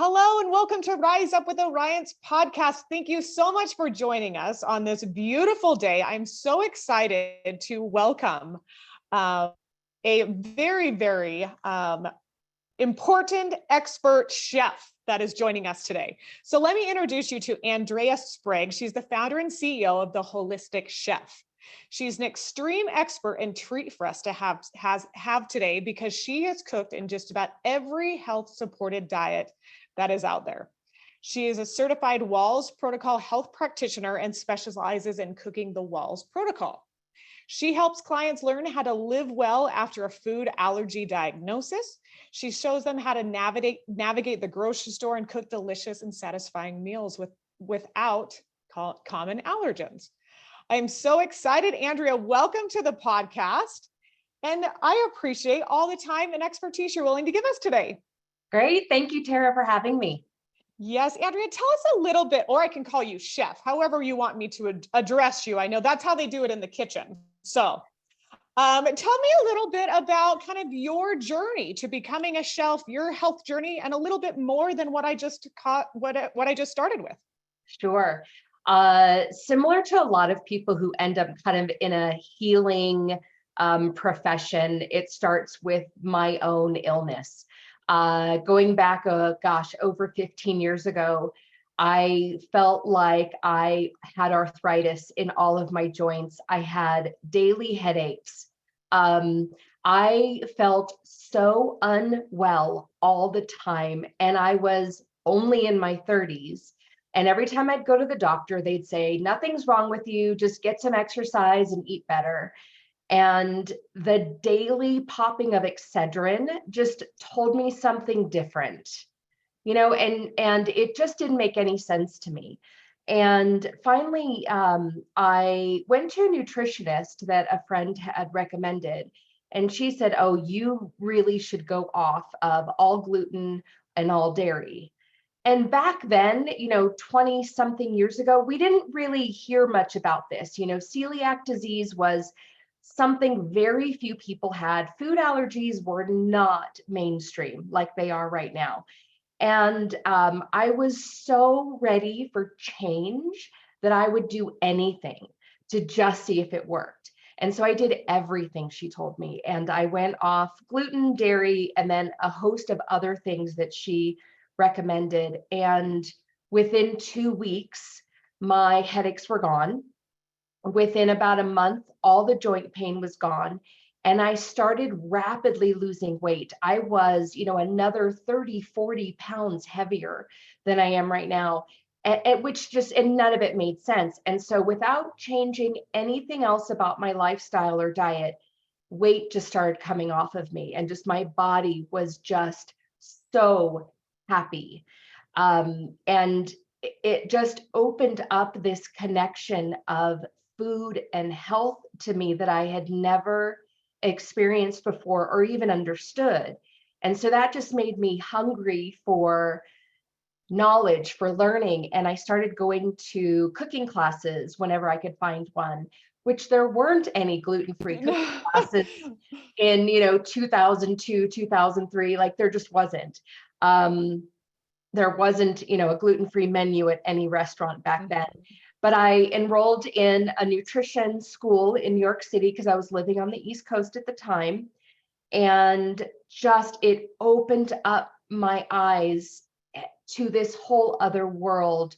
Hello and welcome to Rise Up with Orion's podcast. Thank you so much for joining us on this beautiful day. I'm so excited to welcome a very important expert chef that is joining us today. So let me introduce you to Andrea Sprague. She's the founder and CEO of The Holistic Chef. She's an extreme expert and treat for us to have today because she has cooked in just about every health supported diet that is out there. She is a certified Walls Protocol health practitioner and specializes in cooking the Walls Protocol. She helps clients learn how to live well after a food allergy diagnosis. She shows them how to navigate the grocery store and cook delicious and satisfying meals without common allergens. I'm so excited. Andrea, welcome to the podcast. And I appreciate all the time and expertise you're willing to give us today. Great. Thank you, Tara, for having me. Yes, Andrea, tell us a little bit, or I can call you chef, however you want me to address you. I know that's how they do it in the kitchen. So tell me a little bit about kind of your journey to becoming a chef, your health journey, and a little bit more than what I just started with. Sure. Similar to a lot of people who end up kind of in a healing profession, it starts with my own illness. Going back, over 15 years ago, I felt like I had arthritis in all of my joints. I had daily headaches. I felt so unwell all the time, and I was only in my 30s. And every time I'd go to the doctor, they'd say, nothing's wrong with you, just get some exercise and eat better. And the daily popping of Excedrin just told me something different, and it just didn't make any sense to me. And finally, I went to a nutritionist that a friend had recommended, and she said, oh, you really should go off of all gluten and all dairy. And back then, 20 something years ago, we didn't really hear much about this. Celiac disease was something very few people had. Food allergies were not mainstream like they are right now. And I was so ready for change that I would do anything to just see if it worked. And so I did everything she told me. And I went off gluten, dairy, and then a host of other things that she recommended. And within 2 weeks, my headaches were gone. Within about a month, all the joint pain was gone. And I started rapidly losing weight. I was, another 30, 40 pounds heavier than I am right now, and none of it made sense. And so without changing anything else about my lifestyle or diet, weight just started coming off of me, and just my body was just so happy. And it just opened up this connection of food and health to me that I had never experienced before or even understood. And so that just made me hungry for knowledge, for learning. And I started going to cooking classes whenever I could find one, which there weren't any gluten-free cooking classes in, 2002, 2003, like there just wasn't. There wasn't, a gluten-free menu at any restaurant back then. But I enrolled in a nutrition school in New York City because I was living on the East Coast at the time. And just it opened up my eyes to this whole other world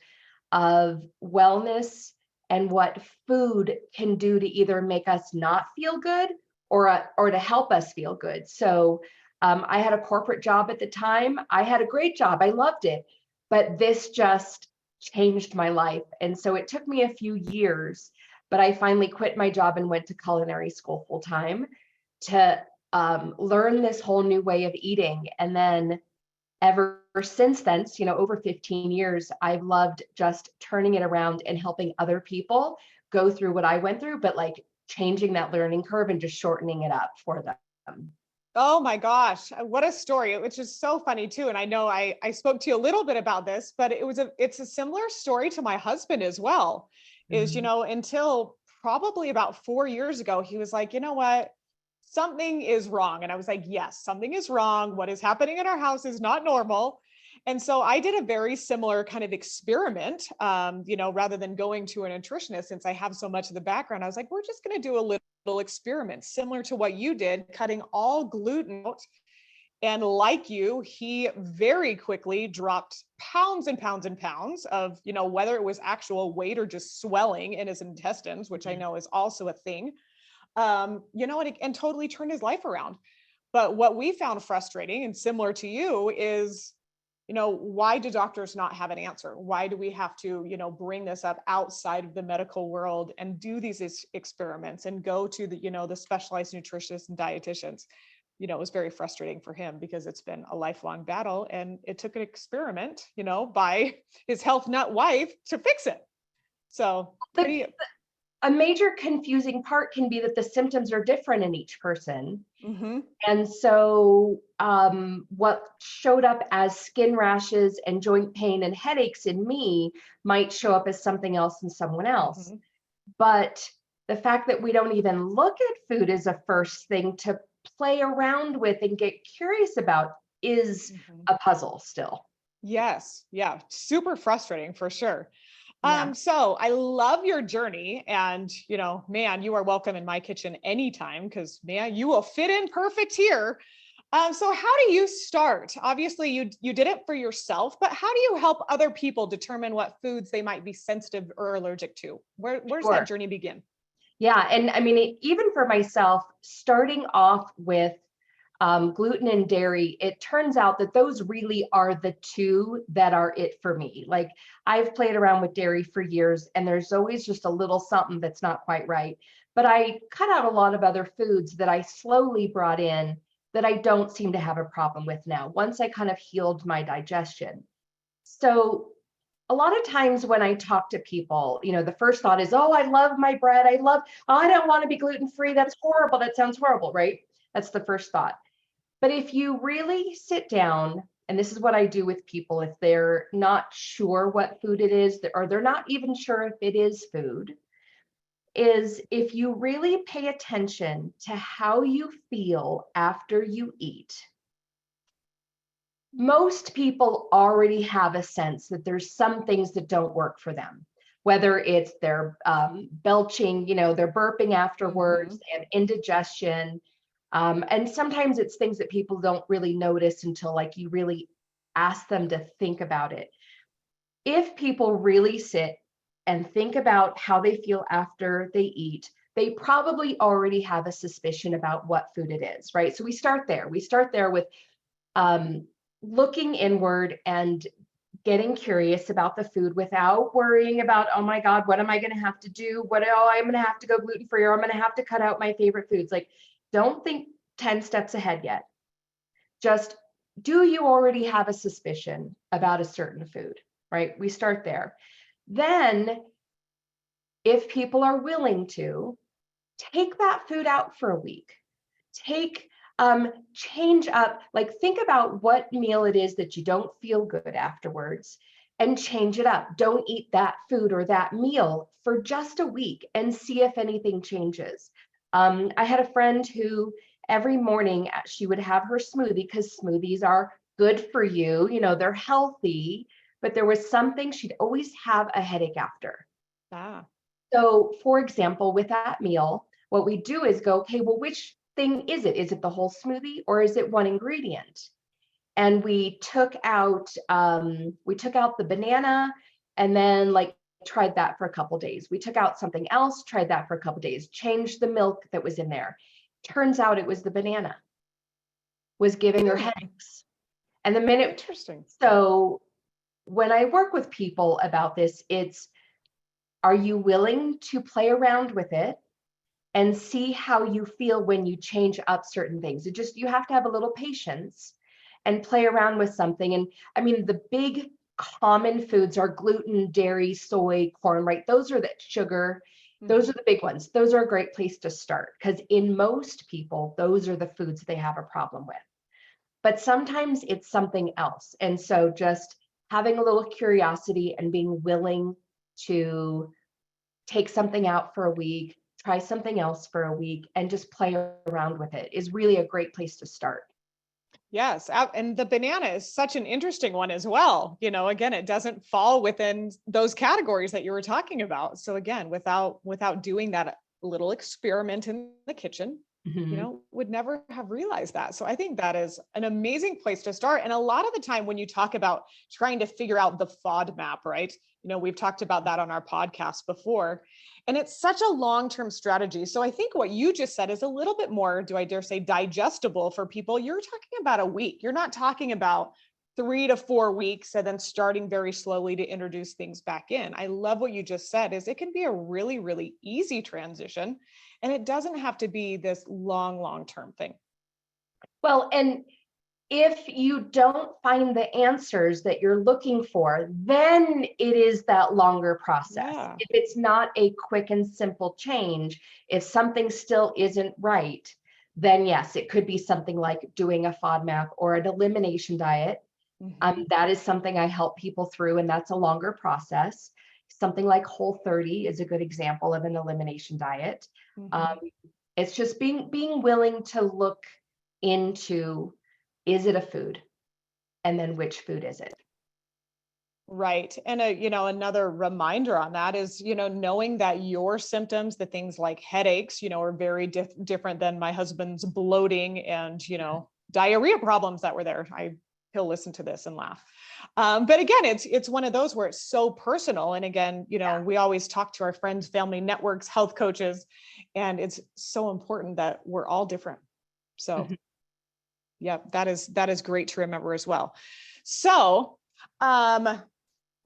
of wellness and what food can do to either make us not feel good or to help us feel good. So I had a corporate job at the time. I had a great job. I loved it. But this just changed my life. And so it took me a few years, but I finally quit my job and went to culinary school full time to learn this whole new way of eating. And then ever since then, over 15 years, I've loved just turning it around and helping other people go through what I went through, but like changing that learning curve and just shortening it up for them. Oh my gosh, what a story, which is so funny too. And I know I spoke to you a little bit about this, but it's a similar story to my husband as well. Is, until probably about 4 years ago, he was like, you know what, something is wrong. And I was like, yes, something is wrong. What is happening in our house is not normal. And so I did a very similar kind of experiment, rather than going to a nutritionist, since I have so much of the background, I was like, we're just going to do a little experiment similar to what you did, cutting all gluten out. And like you, he very quickly dropped pounds and pounds and pounds of, whether it was actual weight or just swelling in his intestines, which I know is also a thing, and totally turned his life around. But what we found frustrating and similar to you is, why do doctors not have an answer? Why do we have to, bring this up outside of the medical world and do these experiments and go to the specialized nutritionists and dietitians? It was very frustrating for him because it's been a lifelong battle, and it took an experiment, by his health nut wife to fix it. So a major confusing part can be that the symptoms are different in each person. Mm-hmm. And so what showed up as skin rashes and joint pain and headaches in me might show up as something else in someone else. Mm-hmm. But the fact that we don't even look at food as a first thing to play around with and get curious about is a puzzle still. Yes. Yeah. Super frustrating for sure. Yeah. So I love your journey, and, man, you are welcome in my kitchen anytime, because, man, you will fit in perfect here. So how do you start? Obviously you did it for yourself, but how do you help other people determine what foods they might be sensitive or allergic to? Where does Sure. that journey begin? Yeah. And I mean, even for myself, starting off with gluten and dairy, it turns out that those really are the two that are it for me. Like, I've played around with dairy for years, and there's always just a little something that's not quite right. But I cut out a lot of other foods that I slowly brought in that I don't seem to have a problem with now, once I kind of healed my digestion. So a lot of times when I talk to people, the first thought is, oh, I love my bread. Oh, I don't want to be gluten-free. That's horrible. That sounds horrible, right? That's the first thought. But if you really sit down, and this is what I do with people, if they're not sure what food it is, or they're not even sure if it is food, is if you really pay attention to how you feel after you eat. Most people already have a sense that there's some things that don't work for them, whether it's their belching, they're burping afterwards, and indigestion. And sometimes it's things that people don't really notice until, like, you really ask them to think about it. If people really sit and think about how they feel after they eat, they probably already have a suspicion about what food it is, right? So we start there. We start there with looking inward and getting curious about the food without worrying about, oh my God, what am I going to have to do? I'm going to have to go gluten-free, or I'm going to have to cut out my favorite foods. Like, don't think 10 steps ahead yet. Just, do you already have a suspicion about a certain food, right? We start there. Then, if people are willing to, take that food out for a week. Change up, like, think about what meal it is that you don't feel good afterwards, and change it up. Don't eat that food or that meal for just a week and see if anything changes. I had a friend who every morning she would have her smoothie, because smoothies are good for you, they're healthy, but there was something, she'd always have a headache after. So, for example, with that meal, what we do is go, okay, well, which thing is it? Is it the whole smoothie, or is it one ingredient? And we took out the banana, and then, like, tried that for a couple days. We took out something else, tried that for a couple days, changed the milk that was in there. Turns out it was the banana was giving her headaches. And the minute, Interesting. So when I work with people about this, it's, are you willing to play around with it and see how you feel when you change up certain things? You have to have a little patience and play around with something. And I mean, the big common foods are gluten, dairy, soy, corn, right? Those are the sugar. Those are the big ones. Those are a great place to start, because in most people, those are the foods they have a problem with. But sometimes it's something else. And so just having a little curiosity and being willing to take something out for a week, try something else for a week, and just play around with it is really a great place to start. Yes, and the banana is such an interesting one as well. Again, it doesn't fall within those categories that you were talking about. So again, without doing that little experiment in the kitchen, Mhm. would never have realized that. So I think that is an amazing place to start. And a lot of the time when you talk about trying to figure out the FODMAP, right? We've talked about that on our podcast before. And it's such a long-term strategy. So I think what you just said is a little bit more, do I dare say, digestible for people. You're talking about a week. You're not talking about 3 to 4 weeks and then starting very slowly to introduce things back in. I love what you just said is it can be a really, really easy transition. And it doesn't have to be this long-term thing. Well, and if you don't find the answers that you're looking for, then it is that longer process. Yeah. If it's not a quick and simple change, if something still isn't right, then yes, it could be something like doing a FODMAP or an elimination diet. Mhm. That is something I help people through, and that's a longer process. Something like Whole30 is a good example of an elimination diet. Mhm. Um, it's just being willing to look into, is it a food? And then which food is it? Right. And another reminder on that is, knowing that your symptoms, the things like headaches, are very different than my husband's bloating and, diarrhea problems that were there. He'll listen to this and laugh. But again, it's one of those where it's so personal. And again, we always talk to our friends, family networks, health coaches, and it's so important that we're all different. So Mhm. yeah, that is great to remember as well. So, um,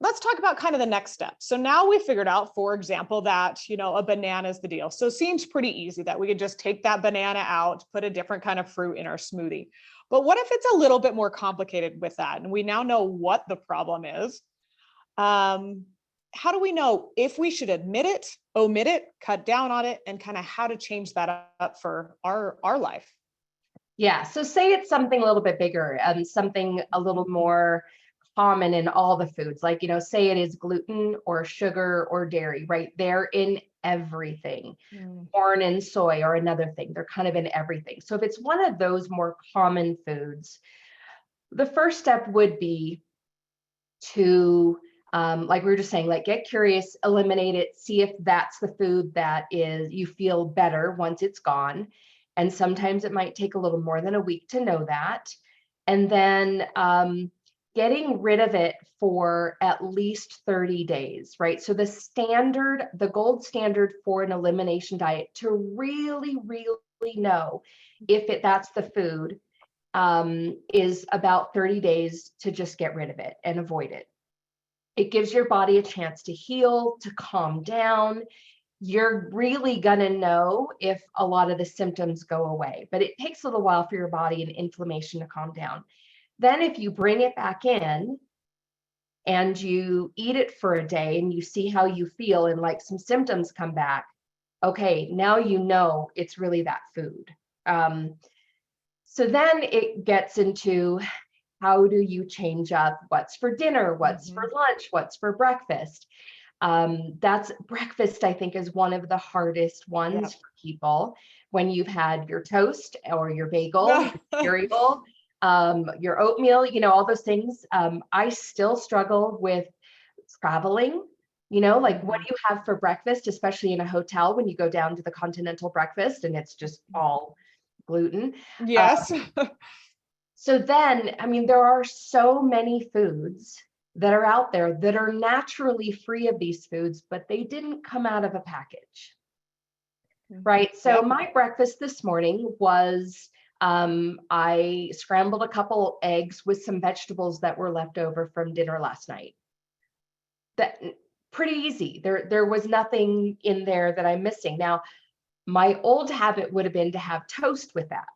let's talk about kind of the next step. So now we figured out, for example, that, a banana is the deal. So it seems pretty easy that we could just take that banana out, put a different kind of fruit in our smoothie. But what if it's a little bit more complicated with that? And we now know what the problem is. Um, how do we know if we should admit it, omit it, cut down on it, and kind of how to change that up for our life? Yeah. So say it's something a little bit bigger, something a little more common in all the foods, like, say it is gluten or sugar or dairy, right? They're in everything. Mm. Corn and soy are another thing. They're kind of in everything. So if it's one of those more common foods, the first step would be to, like we were just saying, like get curious, eliminate it, see if that's the food that is you feel better once it's gone. And sometimes it might take a little more than a week to know that. And then getting rid of it for at least 30 days, right? So the gold standard for an elimination diet to really, really know if that's the food, is about 30 days to just get rid of it and avoid it. It gives your body a chance to heal, to calm down. You're really going to know if a lot of the symptoms go away, but it takes a little while for your body and inflammation to calm down. Then, if you bring it back in and you eat it for a day and you see how you feel and like some symptoms come back, okay, now you know it's really that food. So then it gets into, how do you change up what's for dinner, what's for Mhm. lunch, what's for breakfast? That's breakfast, I think, is one of the hardest ones Yep. for people. When you've had your toast or your bagel, your cereal, your oatmeal, all those things. I still struggle with traveling. Like what Mhm. do you have for breakfast, especially in a hotel when you go down to the continental breakfast and it's just all gluten. Uh, Yes. so then, I mean, there are so many foods that are out there that are naturally free of these foods, but they didn't come out of a package, right? So Yep. my breakfast this morning was, I scrambled a couple eggs with some vegetables that were left over from dinner last night. That pretty easy. There was nothing in there that I'm missing. Now, my old habit would have been to have toast with that.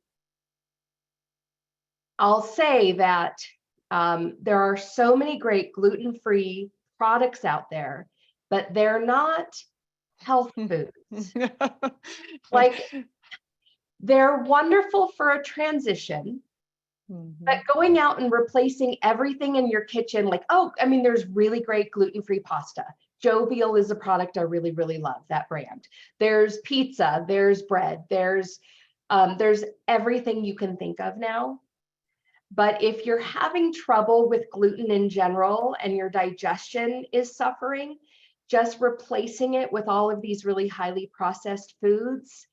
I'll say that there are so many great gluten-free products out there, but they're not health foods. Like, they're wonderful for a transition, but Mhm. going out and replacing everything in your kitchen, like, oh, I mean, there's really great gluten-free pasta. Jovial is a product I really, really love, that brand. There's pizza, there's bread, there's everything you can think of now. But if you're having trouble with gluten in general and your digestion is suffering, just replacing it with all of these really highly processed foods,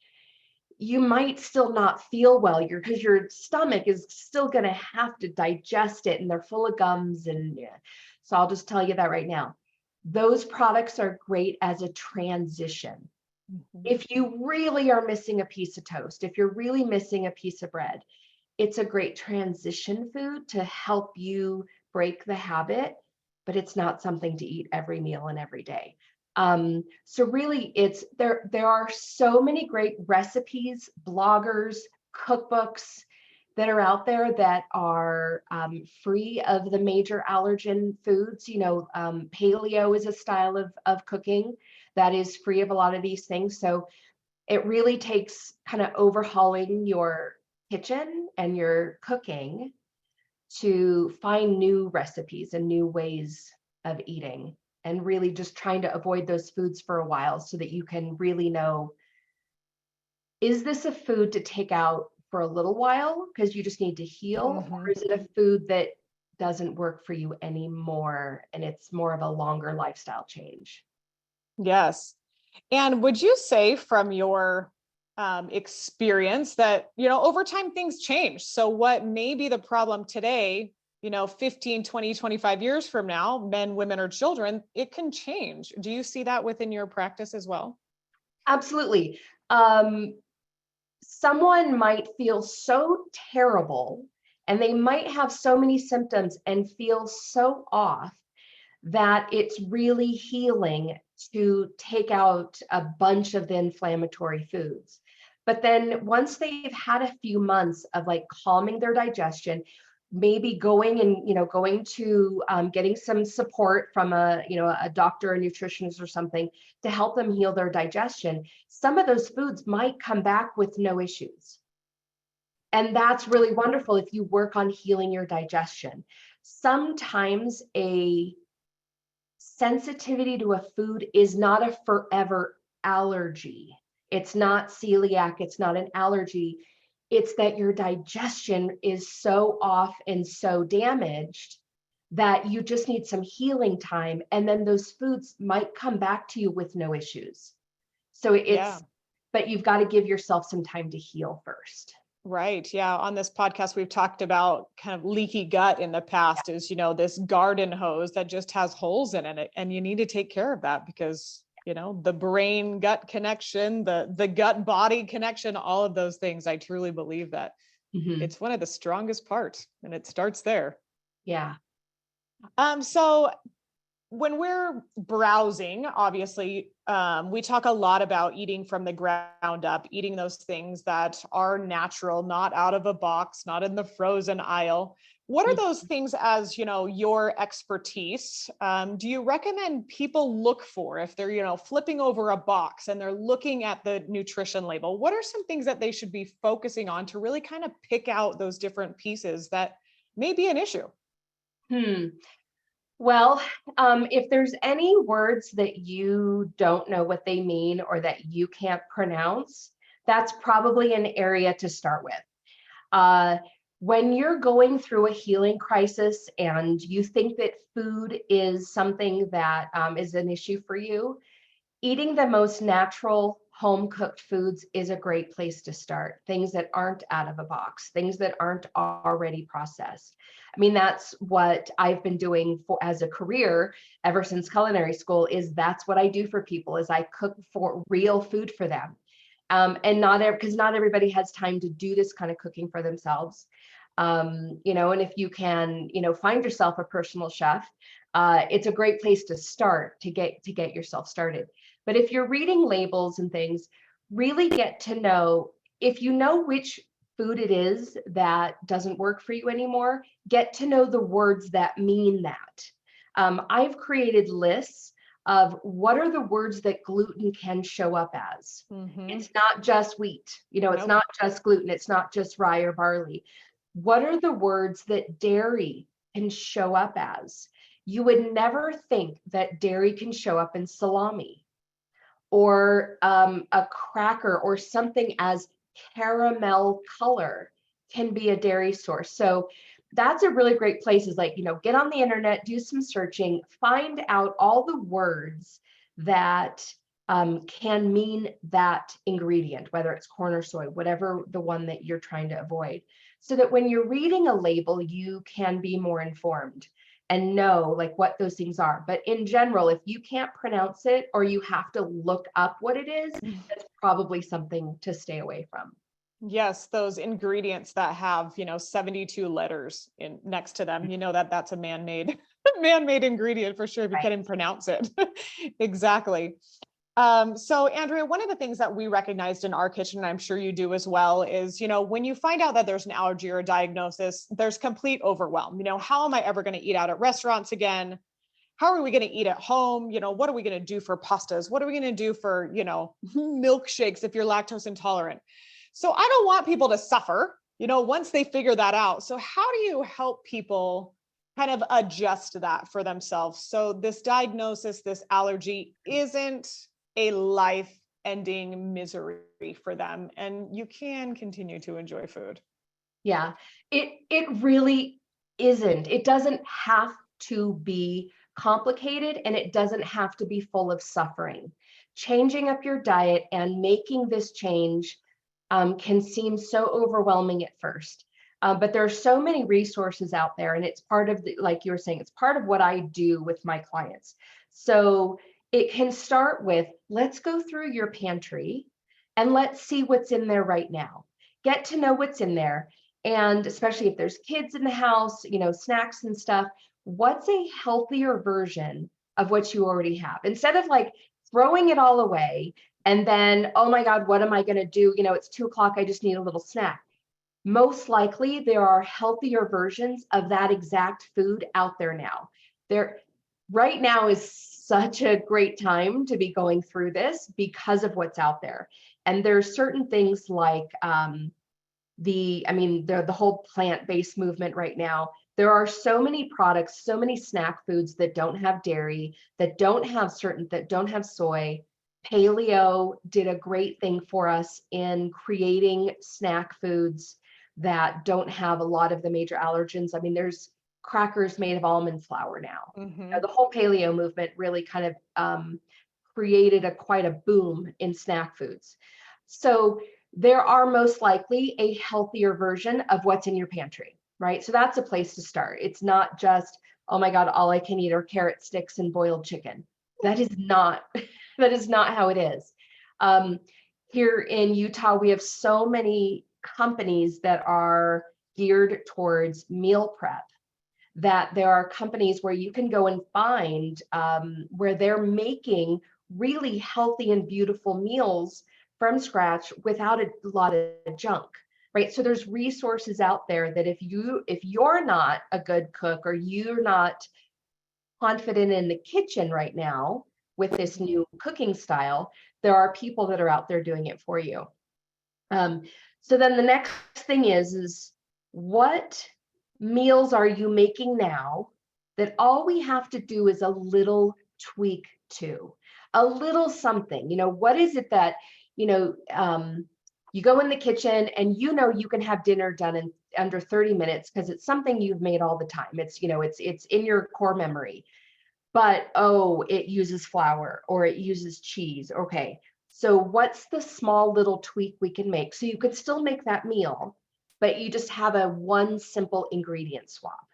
you might still not feel well because your stomach is still going to have to digest it, and they're full of gums. And yeah. So I'll just tell you that right now. Those products are great as a transition. If you really are missing a piece of toast, if you're really missing a piece of bread, it's a great transition food to help you break the habit, but it's not something to eat every meal and every day. So really there are so many great recipes, bloggers, cookbooks that are out there that are free of the major allergen foods. Paleo is a style of cooking that is free of a lot of these things. So it really takes kind of overhauling your kitchen and your cooking to find new recipes and new ways of eating, and really just trying to avoid those foods for a while so that you can really know, is this a food to take out for a little while because you just need to heal, or is it a food that doesn't work for you anymore and it's more of a longer lifestyle change? Yes. And would you say from your experience that, over time things change? So what may be the problem today, 15, 20, 25 years from now, men, women, or children, it can change. Do you see that within your practice as well? Absolutely. Someone might feel so terrible and they might have so many symptoms and feel so off that it's really healing to take out a bunch of the inflammatory foods. But then once they've had a few months of like calming their digestion, maybe going to getting some support from a doctor, a nutritionist or something to help them heal their digestion, some of those foods might come back with no issues. And that's really wonderful if you work on healing your digestion. Sometimes a sensitivity to a food is not a forever allergy. It's not celiac, it's not an allergy. It's that your digestion is so off and so damaged that you just need some healing time. And then those foods might come back to you with no issues. So but you've got to give yourself some time to heal first. Right. Yeah. On this podcast, we've talked about kind of leaky gut in the past is, this garden hose that just has holes in it. And you need to take care of that because, the brain gut connection, the gut body connection, all of those things. I truly believe that it's one of the strongest parts, and it starts there. Yeah. So when we're browsing, obviously, we talk a lot about eating from the ground up, eating those things that are natural, not out of a box, not in the frozen aisle. What are those things as, your expertise? Do you recommend people look for if they're, flipping over a box and they're looking at the nutrition label? What are some things that they should be focusing on to really kind of pick out those different pieces that may be an issue? Well, if there's any words that you don't know what they mean or that you can't pronounce, that's probably an area to start with. When you're going through a healing crisis and you think that food is something that is an issue for you, eating the most natural home cooked foods is a great place to start. Things that aren't out of a box, things that aren't already processed. I mean, that's what I've been doing as a career ever since culinary school. That's what I do for people, is I cook for real food for them. And because not everybody has time to do this kind of cooking for themselves. And if you can, find yourself a personal chef, it's a great place to start to get yourself started. But if you're reading labels and things, really get to know, if you know which food it is that doesn't work for you anymore, get to know the words that mean that. I've created lists of what are the words that gluten can show up as. It's not just wheat, it's not just gluten, it's not just rye or barley. What are the words that dairy can show up as? You would never think that dairy can show up in salami, or a cracker, or something as caramel color can be a dairy source. So that's a really great place, is like, get on the internet, do some searching, find out all the words that can mean that ingredient, whether it's corn or soy, whatever the one that you're trying to avoid, so that when you're reading a label, you can be more informed and know like what those things are. But in general, if you can't pronounce it or you have to look up what it is, that's probably something to stay away from. Yes, those ingredients that have, 72 letters in next to them, that's a man-made man-made ingredient for sure if you can't Right. even pronounce it. Exactly. So Andrea, one of the things that we recognized in our kitchen, and I'm sure you do as well, is, when you find out that there's an allergy or a diagnosis, there's complete overwhelm. How am I ever going to eat out at restaurants again? How are we going to eat at home? What are we going to do for pastas? What are we going to do for, milkshakes if you're lactose intolerant? So I don't want people to suffer, once they figure that out. So how do you help people kind of adjust that for themselves? So this diagnosis, this allergy isn't a life-ending misery for them, and you can continue to enjoy food. Yeah, it really isn't. It doesn't have to be complicated, and it doesn't have to be full of suffering. Changing up your diet and making this change can seem so overwhelming at first. But there are so many resources out there, and it's part of like you were saying, it's part of what I do with my clients. So it can start with, let's go through your pantry and let's see what's in there right now. Get to know what's in there. And especially if there's kids in the house, snacks and stuff, what's a healthier version of what you already have? Instead of like throwing it all away and then, oh my God, what am I going to do? It's 2 o'clock. I just need a little snack. Most likely there are healthier versions of that exact food out there now. Right now is such a great time to be going through this because of what's out there. And there's certain things like the whole plant-based movement right now. There are so many products, so many snack foods that don't have dairy, that don't have soy. Paleo did a great thing for us in creating snack foods that don't have a lot of the major allergens. There's crackers made of almond flour now. Mm-hmm. The whole paleo movement really kind of created quite a boom in snack foods. So there are most likely a healthier version of what's in your pantry, right? So that's a place to start. It's not just, oh my God, all I can eat are carrot sticks and boiled chicken. That is not how it is. Here in Utah, we have so many companies that are geared towards meal prep, that there are companies where you can go and find where they're making really healthy and beautiful meals from scratch without a lot of junk, right? So there's resources out there that if you're not a good cook or you're not confident in the kitchen right now with this new cooking style, there are people that are out there doing it for you. So then the next thing is what meals are you making now that all we have to do is a little tweak to, a little something? What is it that, you go in the kitchen and you can have dinner done in under 30 minutes because it's something you've made all the time. It's in your core memory. But it uses flour or it uses cheese. Okay. So what's the small little tweak we can make? So you could still make that meal, but you just have one simple ingredient swap,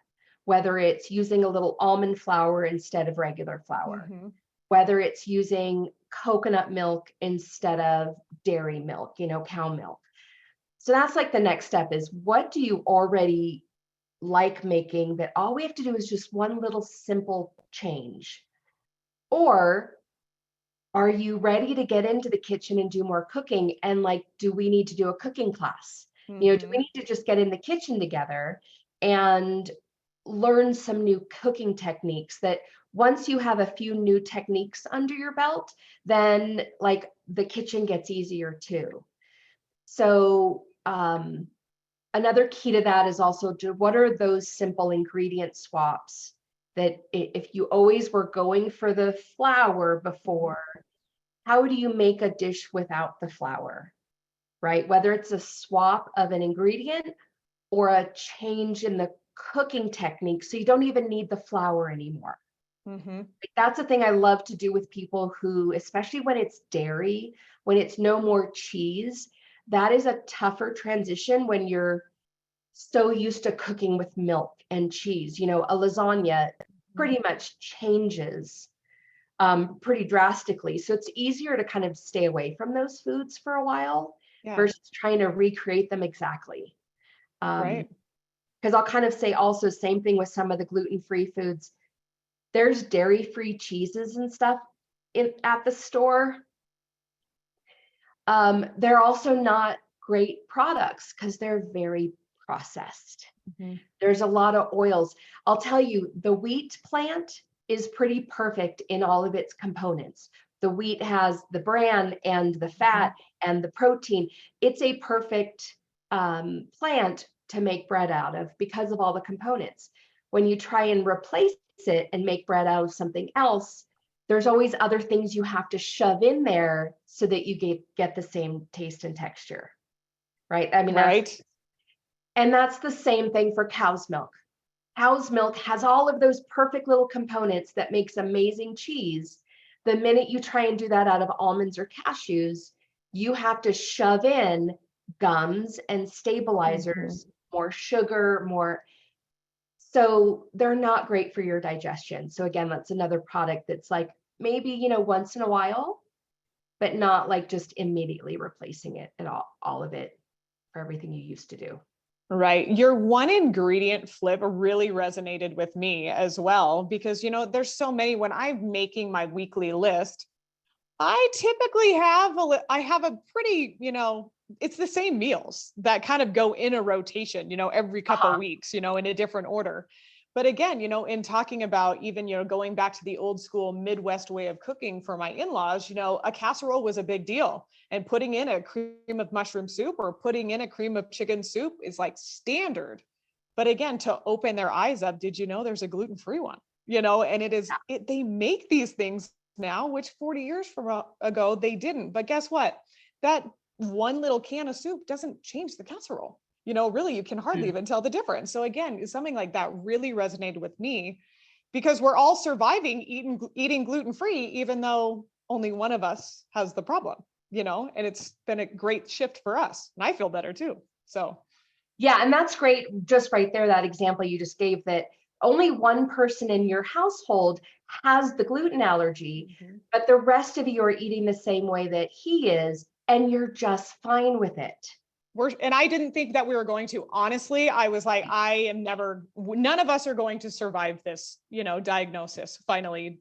whether it's using a little almond flour instead of regular flour, Mm-hmm. whether it's using coconut milk instead of dairy milk, cow milk. So that's like the next step is, what do you already like making that all we have to do is just one little simple change? Or are you ready to get into the kitchen and do more cooking? And do we need to do a cooking class? Do we need to just get in the kitchen together and learn some new cooking techniques that once you have a few new techniques under your belt, then the kitchen gets easier too. So another key to that is also what are those simple ingredient swaps that if you always were going for the flour before, how do you make a dish without the flour, right? Whether it's a swap of an ingredient or a change in the cooking technique, so you don't even need the flour anymore. Mm-hmm. That's the thing I love to do with people who, especially when it's dairy, when it's no more cheese, that is a tougher transition when you're so used to cooking with milk and cheese. You know, a lasagna pretty much changes pretty drastically. So it's easier to kind of stay away from those foods for a while versus trying to recreate them exactly. Right. Because I'll kind of say also, same thing with some of the gluten-free foods. There's dairy-free cheeses and stuff at the store. They're also not great products because they're very processed. Mm-hmm. There's a lot of oils. I'll tell you, the wheat plant is pretty perfect in all of its components. The wheat has the bran and the fat and the protein. It's a perfect plant to make bread out of because of all the components. When you try and replace it and make bread out of something else, there's always other things you have to shove in there so that you get the same taste and texture, right? I mean, that's the same thing for cow's milk. Cow's milk has all of those perfect little components that makes amazing cheese. The minute you try and do that out of almonds or cashews, you have to shove in gums and stabilizers, more sugar, more. So they're not great for your digestion. So again, that's another product that's like maybe, you know, once in a while, but not like just immediately replacing it and all of it for everything you used to do. Right. Your one ingredient flip really resonated with me as well, because, you know, there's so many. When I'm making my weekly list, I typically I have a pretty, you know, it's the same meals that kind of go in a rotation, you know, every couple weeks, you know, in a different order. But again, you know, in talking about even, you know, going back to the old school Midwest way of cooking for my in-laws, you know, a casserole was a big deal. And putting in a cream of mushroom soup or putting in a cream of chicken soup is like standard. But again, to open their eyes up, did you know there's a gluten-free one? You know, and they make these things now, which 40 years ago, they didn't. But guess what? That one little can of soup doesn't change the casserole. You know, really, you can hardly even tell the difference. So again, something like that really resonated with me because we're all surviving eating gluten-free, even though only one of us has the problem, you know, and it's been a great shift for us. And I feel better too. So. Yeah, and that's great. Just right there, that example you just gave, that only one person in your household has the gluten allergy, but the rest of you are eating the same way that he is, and you're just fine with it. And I didn't think that we were going to. Honestly, I was like, none of us are going to survive this, you know, diagnosis. Finally,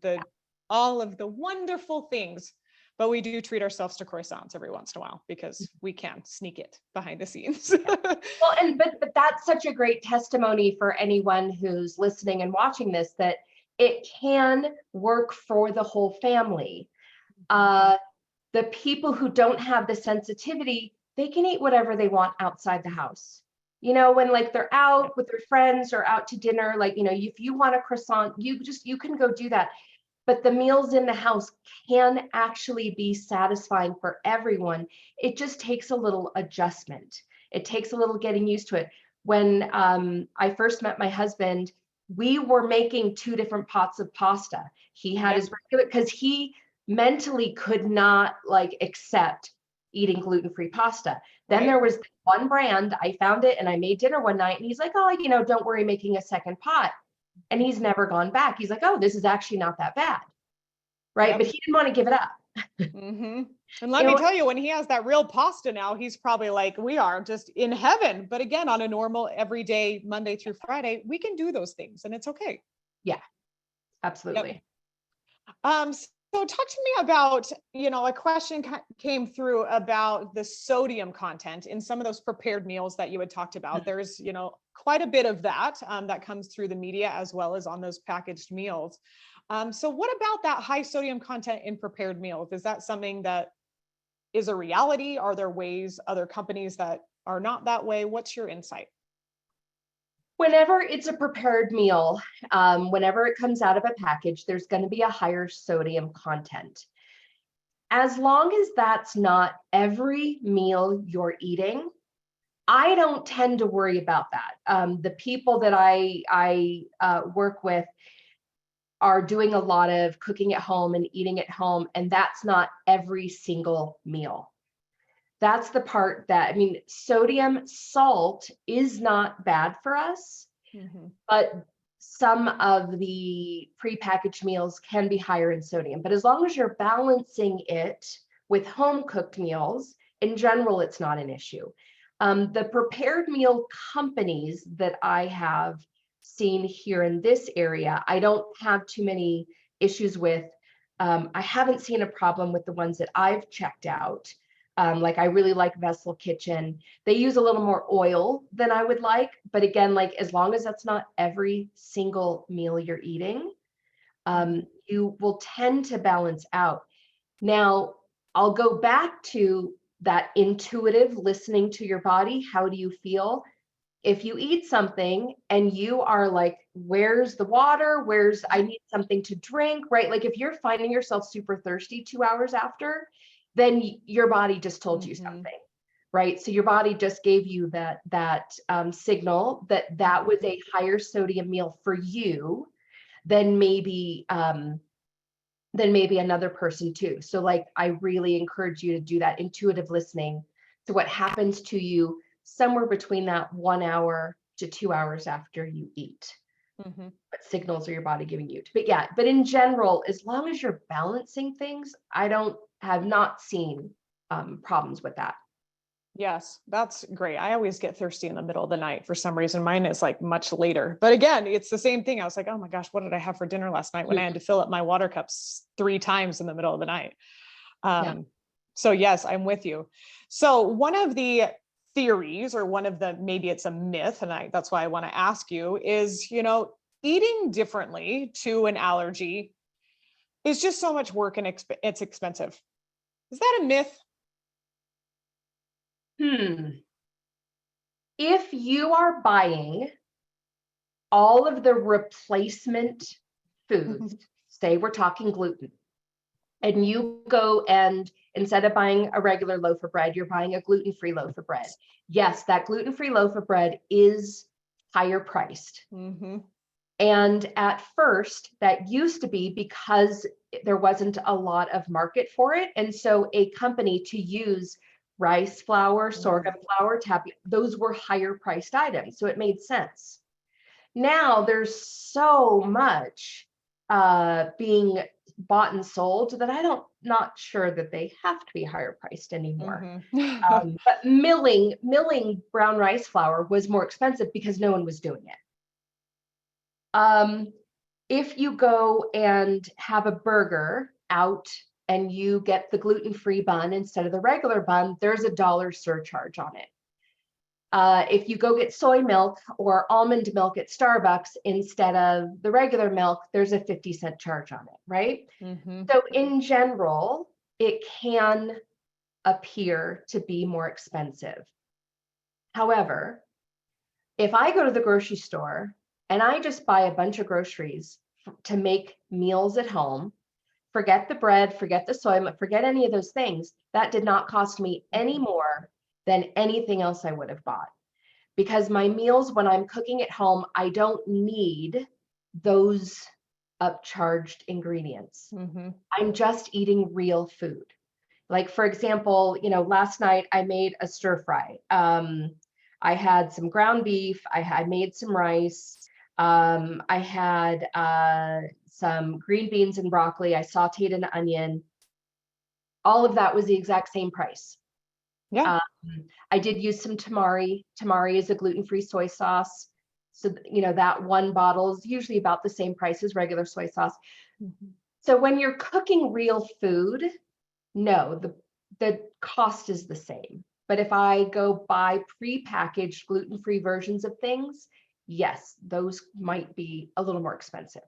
all of the wonderful things, but we do treat ourselves to croissants every once in a while because we can sneak it behind the scenes. Well, but that's such a great testimony for anyone who's listening and watching this, that it can work for the whole family. The people who don't have the sensitivity, they can eat whatever they want outside the house. You know, when like they're out with their friends or out to dinner, like, you know, if you want a croissant, you can go do that. But the meals in the house can actually be satisfying for everyone. It just takes a little adjustment. It takes a little getting used to it. When I first met my husband, we were making 2 different pots of pasta. He had his regular, because he mentally could not like accept eating gluten-free pasta. Then there was one brand, I found it and I made dinner one night and he's like, oh, you know, don't worry making a second pot. And he's never gone back. He's like, oh, this is actually not that bad. Right. But he didn't want to give it up. And let me tell you, when he has that real pasta now, he's probably like, we are just in heaven. But again, on a normal everyday Monday through Friday, we can do those things and it's okay. Yeah, absolutely. So talk to me about, you know, a question came through about the sodium content in some of those prepared meals that you had talked about. There's, you know, quite a bit of that that comes through the media as well as on those packaged meals. So what about that high sodium content in prepared meals? Is that something that is a reality? Are there ways, other companies that are not that way? What's your insight? Whenever it's a prepared meal, whenever it comes out of a package, there's going to be a higher sodium content. As long as that's not every meal you're eating, I don't tend to worry about that. The people that I work with are doing a lot of cooking at home and eating at home, and that's not every single meal. That's the part that, I mean, sodium, salt is not bad for us, but some of the prepackaged meals can be higher in sodium. But as long as you're balancing it with home cooked meals, in general, it's not an issue. The prepared meal companies that I have seen here in this area, I don't have too many issues with. I haven't seen a problem with the ones that I've checked out. Like I really like Vessel Kitchen. They use a little more oil than I would like, but again, like as long as that's not every single meal you're eating, you will tend to balance out. Now, I'll go back to that intuitive listening to your body. How do you feel? If you eat something and you are like, where's the water? I need something to drink, right? Like if you're finding yourself super thirsty 2 hours after, then your body just told you something, right? So your body just gave you that signal that was a higher sodium meal for you than maybe another person too. So like, I really encourage you to do that intuitive listening to what happens to you somewhere between that 1 hour to 2 hours after you eat. What signals are your body giving you? But in general, as long as you're balancing things, I have not seen problems with that. Yes, that's great. I always get thirsty in the middle of the night for some reason. Mine is like much later, but again, it's the same thing. I was like, oh my gosh, what did I have for dinner last night when I had to fill up my water cups 3 times in the middle of the night? So yes, I'm with you. So one of the theories, or one of the, maybe it's a myth, and that's why I want to ask you is, eating differently to an allergy is just so much work and it's expensive. Is that a myth? If you are buying all of the replacement foods, say we're talking gluten, and you go and instead of buying a regular loaf of bread, you're buying a gluten-free loaf of bread. Yes, that gluten-free loaf of bread is higher priced. And at first, that used to be because there wasn't a lot of market for it. And so a company to use rice flour, sorghum flour, those were higher priced items. So it made sense. Now there's so much being bought and sold that not sure that they have to be higher priced anymore. But milling brown rice flour was more expensive because no one was doing it. If you go and have a burger out and you get the gluten-free bun instead of the regular bun, there's $1 surcharge on it. If you go get soy milk or almond milk at Starbucks instead of the regular milk, there's a 50-cent charge on it, right? So in general, it can appear to be more expensive. However, if I go to the grocery store and I just buy a bunch of groceries to make meals at home, forget the bread, forget the soy milk, forget any of those things, that did not cost me any more than anything else I would have bought. Because my meals, when I'm cooking at home, I don't need those upcharged ingredients. I'm just eating real food. Like, for example, last night I made a stir fry. I had some ground beef. I made some rice. I had some green beans and broccoli. I sauteed an onion. All of that was the exact same price. I did use some tamari. Tamari is a gluten-free soy sauce. So, that one bottle is usually about the same price as regular soy sauce. So when you're cooking real food, no, the cost is the same. But if I go buy pre-packaged gluten-free versions of things, yes, those might be a little more expensive.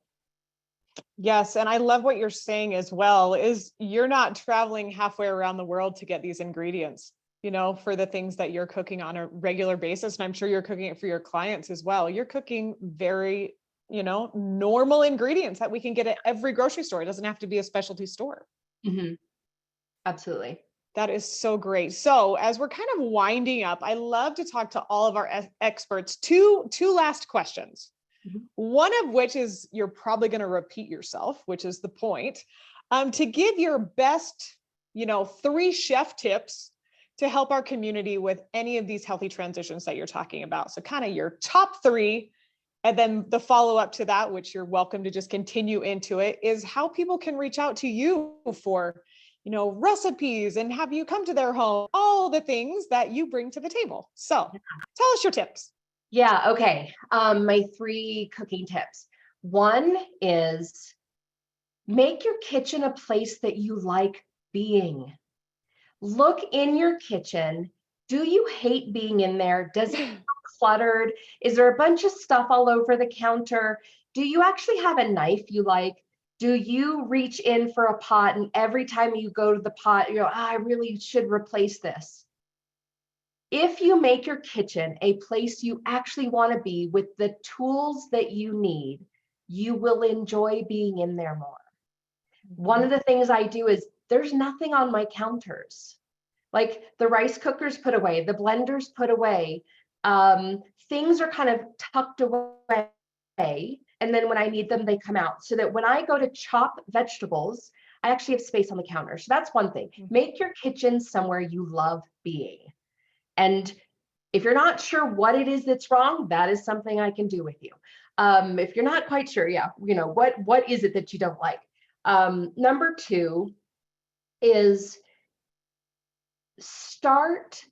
Yes. And I love what you're saying as well, is you're not traveling halfway around the world to get these ingredients, for the things that you're cooking on a regular basis. And I'm sure you're cooking it for your clients as well. You're cooking very, normal ingredients that we can get at every grocery store. It doesn't have to be a specialty store. Absolutely. That is so great. So as we're kind of winding up, I love to talk to all of our experts. Two last questions. Mhm. One of which is you're probably going to repeat yourself, which is the point. To give your best, 3 chef tips to help our community with any of these healthy transitions that you're talking about. So kind of your top 3, and then the follow up to that, which you're welcome to just continue into it, is how people can reach out to you for, recipes and have you come to their home, all the things that you bring to the table. So tell us your tips. Yeah, okay. My 3 cooking tips. One is make your kitchen a place that you like being. Look in your kitchen. Do you hate being in there? Does it feel cluttered? Is there a bunch of stuff all over the counter? Do you actually have a knife you like? Do you reach in for a pot and every time you go to the pot, you go, I really should replace this? If you make your kitchen a place you actually want to be with the tools that you need, you will enjoy being in there more. One of the things I do is there's nothing on my counters. Like the rice cookers put away, the blenders put away. Things are kind of tucked away. And then when I need them, they come out. So that when I go to chop vegetables, I actually have space on the counter. So that's one thing. Make your kitchen somewhere you love being. And if you're not sure what it is that's wrong, that is something I can do with you. If you're not quite sure, what is it that you don't like? Number 2 is start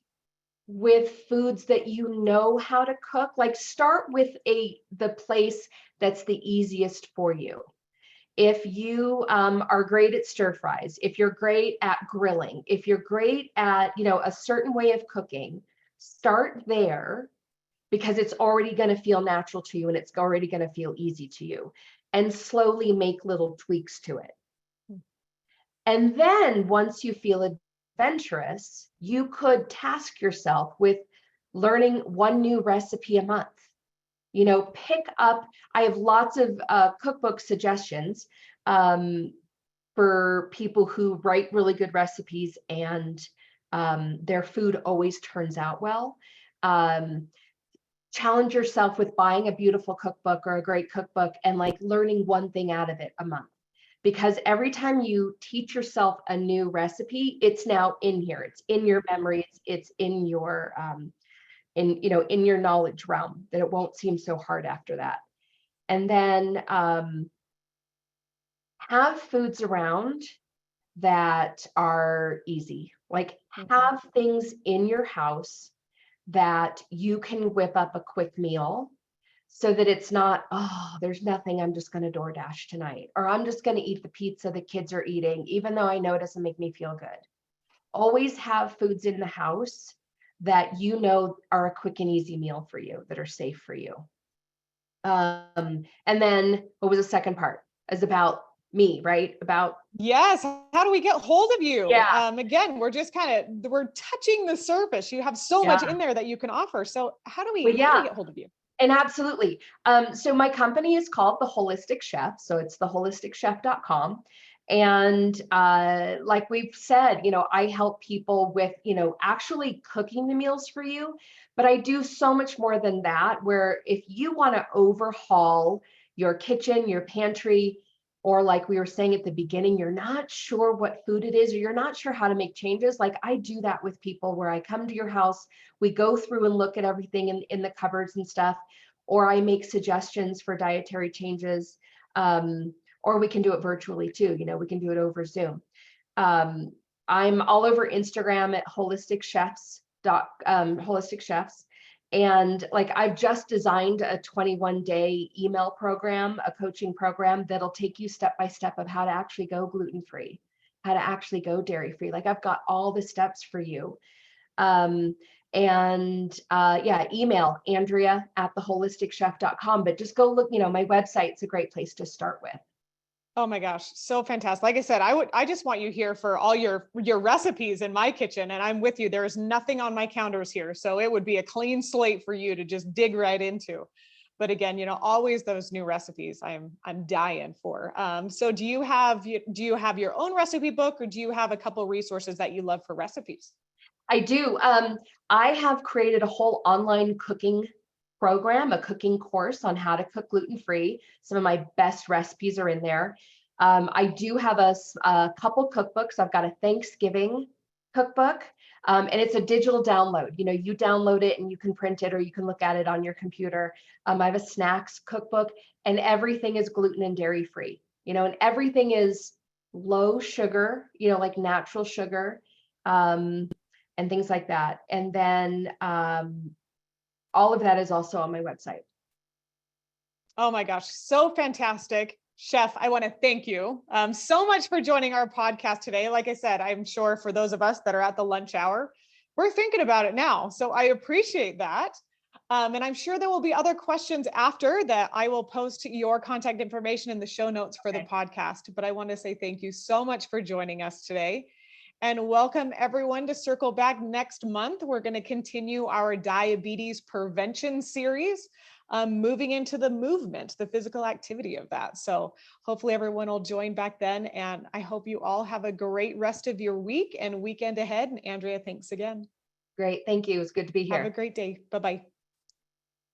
with foods that you know how to cook. Like start with the place that's the easiest for you. If you are great at stir fries, if you're great at grilling, if you're great at a certain way of cooking, start there because it's already going to feel natural to you and it's already going to feel easy to you, and slowly make little tweaks to it. And then once you feel adventurous, you could task yourself with learning one new recipe a month. Pick up, I have lots of cookbook suggestions for people who write really good recipes and their food always turns out well. Challenge yourself with buying a beautiful cookbook or a great cookbook and like learning one thing out of it a month. Because every time you teach yourself a new recipe, it's now in here. It's in your memories. It's in your in your knowledge realm, that it won't seem so hard after that. And then have foods around that are easy. Like have things in your house that you can whip up a quick meal, so that it's not, oh, there's nothing, I'm just going to DoorDash tonight, or I'm just going to eat the pizza the kids are eating, even though I know it doesn't make me feel good. Always have foods in the house that are a quick and easy meal for you, that are safe for you. And then what was the second part? Is about me, right? About Yes. How do we get hold of you? Yeah. Again, we're just we're touching the surface. You have so much in there that you can offer. So how do we get hold of you? And absolutely. So my company is called The Holistic Chef. So it's theholistichef.com. And like we've said, I help people with, actually cooking the meals for you. But I do so much more than that, where if you want to overhaul your kitchen, your pantry, or like we were saying at the beginning, you're not sure what food it is, or you're not sure how to make changes. Like I do that with people, where I come to your house, we go through and look at everything in the cupboards and stuff, or I make suggestions for dietary changes, or we can do it virtually too. We can do it over Zoom. I'm all over Instagram at holistic chefs. And like I've just designed a 21-day email program, a coaching program that'll take you step by step of how to actually go gluten-free, how to actually go dairy-free. Like I've got all the steps for you. Email Andrea at theholistichef.com, but just go look, my website's a great place to start with. Oh my gosh, so fantastic. Like I said, I just want you here for all your recipes in my kitchen, and I'm with you. There is nothing on my counters here. So it would be a clean slate for you to just dig right into. But again, always those new recipes I'm dying for. So do you have your own recipe book, or do you have a couple resources that you love for recipes? I do. I have created a whole online cooking program, a cooking course on how to cook gluten-free. Some of my best recipes are in there. I do have a couple cookbooks. I've got a Thanksgiving cookbook, and it's a digital download. You download it and you can print it, or you can look at it on your computer. I have a snacks cookbook, and everything is gluten and dairy free. And everything is low sugar, like natural sugar. And things like that. And then all of that is also on my website. Oh my gosh, so fantastic. Chef, I want to thank you so much for joining our podcast today. Like I said, I'm sure for those of us that are at the lunch hour, we're thinking about it now. So I appreciate that. And I'm sure there will be other questions after that. I will post your contact information in the show notes for the podcast. But I want to say thank you so much for joining us today. And welcome everyone to circle back next month. We're going to continue our diabetes prevention series, moving into the movement, the physical activity of that. So hopefully everyone will join back then. And I hope you all have a great rest of your week and weekend ahead. And Andrea, thanks again. Great. Thank you. It's good to be here. Have a great day. Bye-bye.